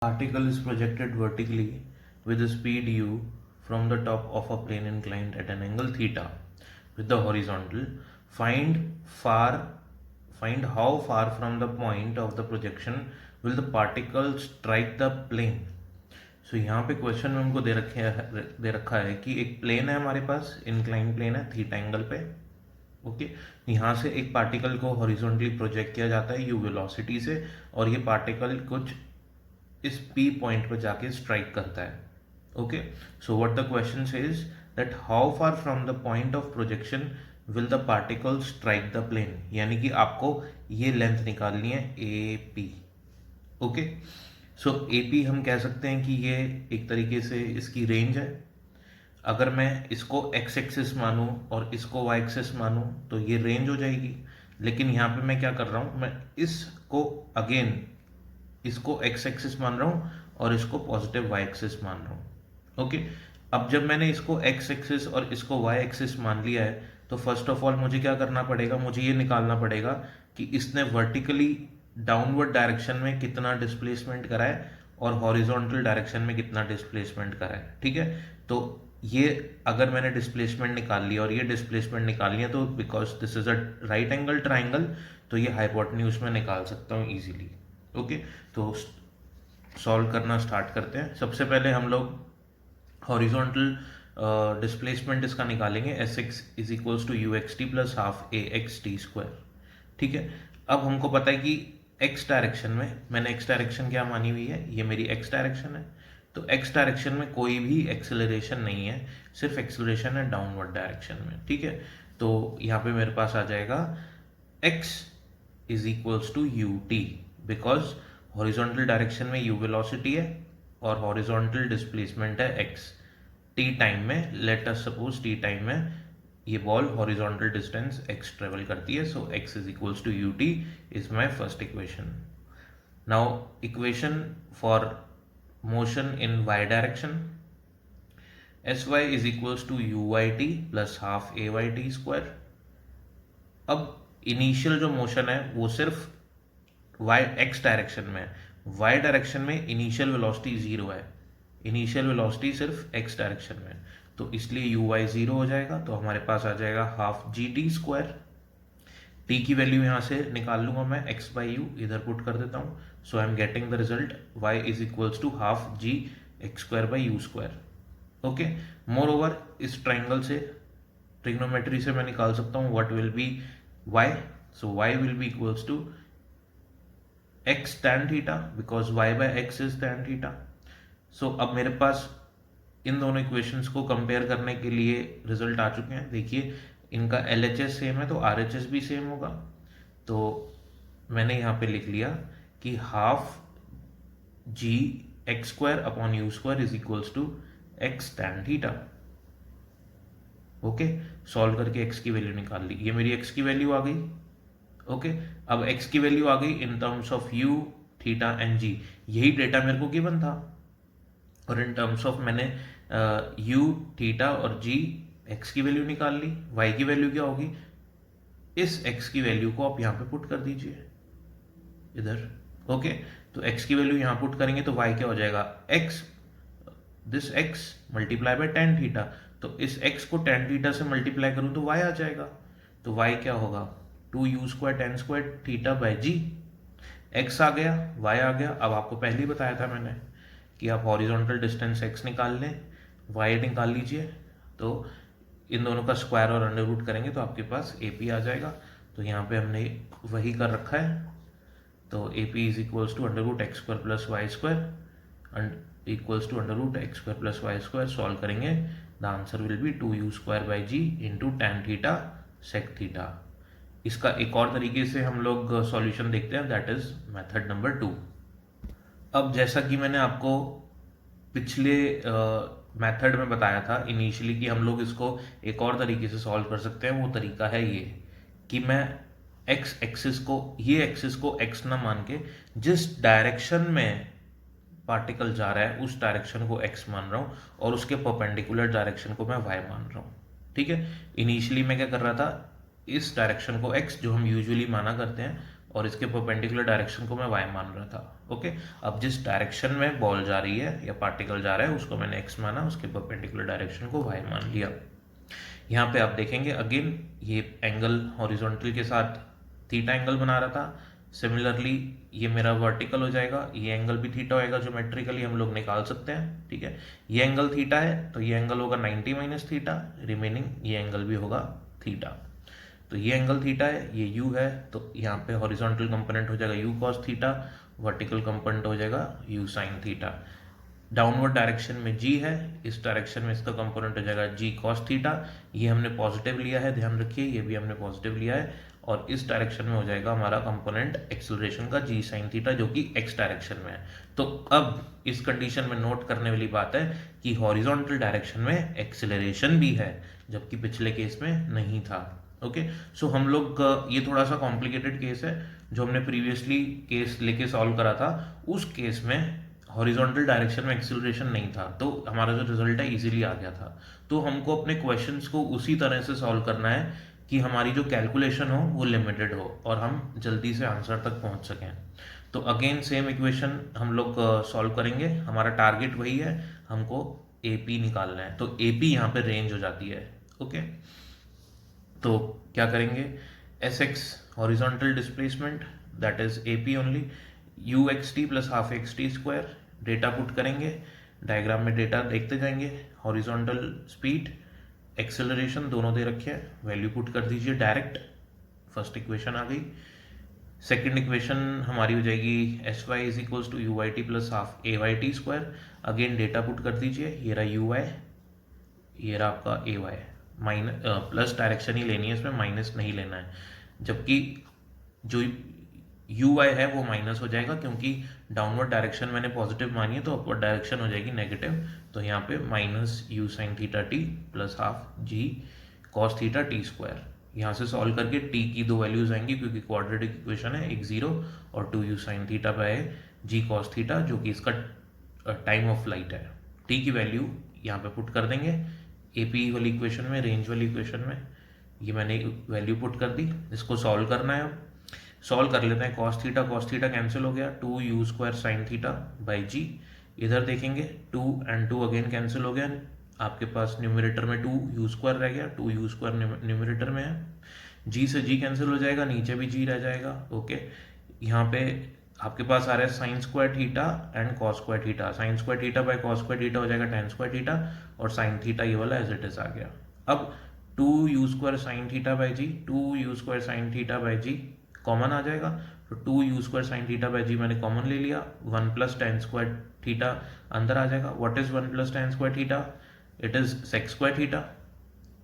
Particle is projected vertically with a speed u from the top of a plane inclined at an angle theta with the horizontal. Find far find how far from the point of the projection will the particle strike the plane. सो यहाँ पे question में हमको दे रखा है कि एक plane है हमारे पास, इंक्लाइन प्लेन है थीटा एंगल पे. ओके, यहाँ से एक पार्टिकल को हॉरिजॉन्टली प्रोजेक्ट किया जाता है यू वेलोसिटी से, और ये पार्टिकल कुछ इस पी पॉइंट पे जाके स्ट्राइक करता है. Okay, so what the question says that how far from the point of projection will the particle strike the plane, यानी कि आपको ये लेंथ निकालनी है A P. Okay, so A P हम कह सकते हैं कि ये एक तरीके से इसकी रेंज है. अगर मैं इसको एक्स एक्सिस मानूं और इसको वाई एक्सिस मानूं तो ये रेंज हो जाएगी. लेकिन यहाँ पे मैं क्या कर रहा हूँ, मैं इसको अगेन इसको एक्स एक्सिस मान रहा हूँ और इसको पॉजिटिव वाई एक्सिस मान रहा हूँ. ओके, अब जब मैंने इसको एक्स एक्सिस और इसको वाई एक्सिस मान लिया है तो फर्स्ट ऑफ ऑल मुझे क्या करना पड़ेगा, मुझे ये निकालना पड़ेगा कि इसने वर्टिकली डाउनवर्ड डायरेक्शन में कितना डिस्प्लेसमेंट करा है और हॉरिजॉन्टल डायरेक्शन में कितना डिस्प्लेसमेंट करा है. ठीक है, तो ये अगर मैंने डिस्प्लेसमेंट निकाल लिया और ये डिस्प्लेसमेंट निकाल लिया तो because this is a right angle triangle तो ये हाइपोटेन्यूज में निकाल सकता हूँ इजीली. ओके, तो सॉल्व करना स्टार्ट करते हैं. सबसे पहले हम लोग हॉरिजॉन्टल डिस्प्लेसमेंट इसका निकालेंगे. S X is equals to U X T plus half A X T square. ठीक है, अब हमको पता है कि एक्स डायरेक्शन में मैंने एक्स डायरेक्शन क्या मानी हुई है, ये मेरी एक्स डायरेक्शन है. तो एक्स डायरेक्शन में कोई भी एक्सेलरेशन नहीं है, सिर्फ एक्सेलरेशन है डाउनवर्ड डायरेक्शन में. ठीक है, तो यहाँ पे मेरे पास आ जाएगा x is equals to u t, because horizontal direction में यू वेलोसिटी है और हॉरिजॉन्टल डिस्प्लेसमेंट है एक्स. टी टाइम में, let us suppose t time में ये ball horizontal distance x travel करती है. So x is equals to u t is my first equation. Now equation for motion in y direction, sy is equals to uyt plus half ayt square. अब initial जो motion है वो सिर्फ y x direction में है. y direction में initial velocity zero है, initial velocity सिर्फ x डायरेक्शन में, तो इसलिए uy जीरो हो जाएगा. तो हमारे पास आ जाएगा half g t square. T की वैल्यू यहाँ से निकाल लूंगा मैं, x बाई यू इधर पुट कर देता हूँ. So I am getting the result y is equals to half ji x square by u square. Okay, moreover इस ट्राइंगल से ट्रिग्नोमेट्री से मैं निकाल सकता हूँ what will be y. So y will be equals to x tan theta because y by x is tan theta. So अब मेरे पास इन दोनों इक्वेशंस को कंपेयर करने के लिए रिजल्ट आ चुके हैं. देखिए इनका LHS सेम है तो RHS भी सेम होगा. तो मैंने यहाँ पे लिख लिया कि half ji x square upon U square is equals to X tan theta. Okay, solve करके x की वैल्यू निकाल ली, ये मेरी x की वैल्यू आ गई. ओके, अब x की वैल्यू आ गई in terms of u theta and g. यही डेटा मेरे को गिवन था, और इन टर्म्स ऑफ मैंने u थीटा और g x की वैल्यू निकाल ली. y की वैल्यू क्या होगी, इस x की वैल्यू को आप यहाँ पे पुट कर दीजिए इधर. ओके, तो x की वैल्यू यहाँ पुट करेंगे तो y क्या हो जाएगा, x this x multiply by tan theta. तो इस x को tan थीटा से मल्टीप्लाई करूँ तो y आ जाएगा. तो y क्या होगा, 2u square tan square theta by G. x आ गया, y आ गया. अब आपको पहले ही बताया था मैंने कि आप हॉरिजॉन्टल डिस्टेंस x निकाल लें, y निकाल लीजिए, तो इन दोनों का स्क्वायर और अंडर रूट करेंगे तो आपके पास ए पी आ जाएगा. तो यहाँ पे हमने वही कर रखा है. तो A P is equals to under root x square plus y square equals to under root x square plus y square. Solve करेंगे the answer will be 2u square by g into tan theta sec theta. इसका एक और तरीके से हम लोग solution देखते हैं, दैट इज मेथड नंबर 2. अब जैसा कि मैंने आपको पिछले मेथड में बताया था इनिशियली कि हम लोग इसको एक और तरीके से सॉल्व कर सकते हैं. वो तरीका है ये कि मैं x एक्सिस को, ये एक्सिस को x ना मान के जिस डायरेक्शन में पार्टिकल जा रहा है उस डायरेक्शन को x मान रहा हूँ और उसके परपेंडिकुलर डायरेक्शन को मैं y मान रहा हूँ. ठीक है, इनिशियली मैं क्या कर रहा था, इस डायरेक्शन को x जो हम यूजुअली माना करते हैं और इसके परपेंडिकुलर डायरेक्शन को मैं y मान रहा था। ओके, अब जिस डायरेक्शन में बॉल जा रही है या पार्टिकल जा रहा है उसको मैंने x माना, उसके परपेंडिकुलर डायरेक्शन को y मान लिया। यहाँ पे आप देखेंगे अगेन ये एंगल हॉरिजॉन्टल के साथ थीटा एंगल बना रहा था, सिमिलरली ये मेरा वर्टिकल हो जाएगा, ये एंगल भी थीटा होएगा, ज्योमेट्रिकली हम लोग निकाल सकते हैं। ठीक है, ये एंगल थीटा है तो ये एंगल होगा 90 माइनस थीटा, रिमेनिंग ये एंगल भी होगा थीटा। तो ये एंगल थीटा है, ये u है, तो यहाँ पे हॉरिजॉन्टल कंपोनेंट हो जाएगा u cos theta, vertical component हो जाएगा u sin theta. Downward direction में g है, इस डायरेक्शन में इसका कंपोनेंट हो जाएगा g cos थीटा, ये हमने पॉजिटिव लिया है, ध्यान रखिए ये भी हमने पॉजिटिव लिया है, और इस डायरेक्शन में हो जाएगा हमारा कंपोनेंट एक्सेलरेशन का g sin थीटा जो कि x डायरेक्शन में है। तो अब इस कंडीशन में नोट करने वाली बात है कि हॉरिजॉन्टल डायरेक्शन में एक्सेलरेशन भी है, जबकि पिछले केस में नहीं था। ओके, सो हम लोग ये थोड़ा सा कॉम्प्लिकेटेड केस है, जो हमने प्रीवियसली केस लेके सॉल्व करा था, उस केस में हॉरिजॉन्टल डायरेक्शन में एक्सेलरेशन नहीं था, तो हमारा जो रिजल्ट है इजीली आ गया था। तो हमको अपने क्वेश्चंस को उसी तरह से सॉल्व करना है कि हमारी जो कैलकुलेशन हो वो लिमिटेड हो और हम जल्दी से आंसर तक पहुंच सकें। तो अगेन सेम इक्वेशन हम लोग सॉल्व करेंगे, हमारा टारगेट वही है, हमको AP निकालना है, तो AP यहाँ पे रेंज हो जाती है। ओके, तो क्या करेंगे, Sx horizontal displacement that is AP only, uxt plus half xt square, data put करेंगे, डायग्राम में डेटा देखते जाएंगे, हॉरिजॉन्टल स्पीड एक्सेलरेशन दोनों दे रखे हैं, वैल्यू पुट कर दीजिए डायरेक्ट, फर्स्ट इक्वेशन आ गई। सेकेंड इक्वेशन हमारी हो जाएगी sy is equals to U I T plus half A Y T square, again data put कर दीजिए, ये रहा यू आई, ये रहा आपका A Y, minus plus direction ही लेनी है, इसमें माइनस नहीं लेना है, जबकि जो यू आई है वो माइनस हो जाएगा क्योंकि डाउनवर्ड डायरेक्शन मैंने पॉजिटिव मानी है, तो अपवर्ड डायरेक्शन हो जाएगी नेगेटिव, तो यहाँ पे minus U sine theta T plus half G cos theta T square. यहाँ से सॉल्व करके टी की दो वैल्यूज आएंगी क्योंकि क्वाड्रेटिक इक्वेशन है, एक 0 और 2 U sine theta by G cos theta जो कि इसका टाइम ऑफ फ्लाइट है। टी की वैल्यू यहाँ पे पुट कर देंगे, AP वाली इक्वेशन में, रेंज वाली इक्वेशन में, ये मैंने वैल्यू पुट कर दी, इसको सॉल्व करना है। अब सॉल्व कर लेते हैं, कॉस थीटा कैंसिल हो गया, 2 u square sine theta by g, इधर देखेंगे 2 एंड 2 अगेन कैंसिल हो गया, आपके पास न्यूमरेटर में 2 यू स्क्वायर रह गया, 2 यू स्क्वायर न्यूमरेटर में है, जी से जी कैंसिल हो जाएगा, नीचे भी जी रह जाएगा। ओके, यहाँ पे आपके पास आ रहा है sine square theta and cos square theta, sine square theta by cos square theta हो जाएगा टेन स्क्वायर थीटा, और साइन थीटा ये वाला एज इट इज आ गया। अब 2 u square sine theta by g, 2 u square sine theta by g common आ जाएगा, तो 2 u square sine theta by g मैंने कॉमन ले लिया, 1 प्लस टेन स्क्वायर थीटा अंदर आ जाएगा। What is 1 plus tan square theta, it is sec square theta.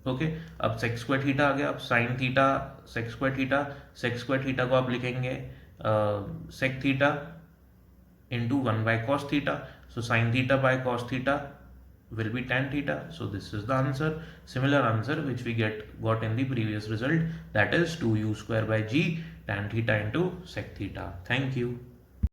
Okay, अब सेक स्क्वायर थीटा आ गया, अब sine theta sec square theta, sec square theta को आप लिखेंगे sec theta into 1 by cos theta, so sin theta by cos theta will be tan theta, so this is the answer, similar answer which we got in the previous result, that is 2u square by g tan theta into sec theta. Thank you.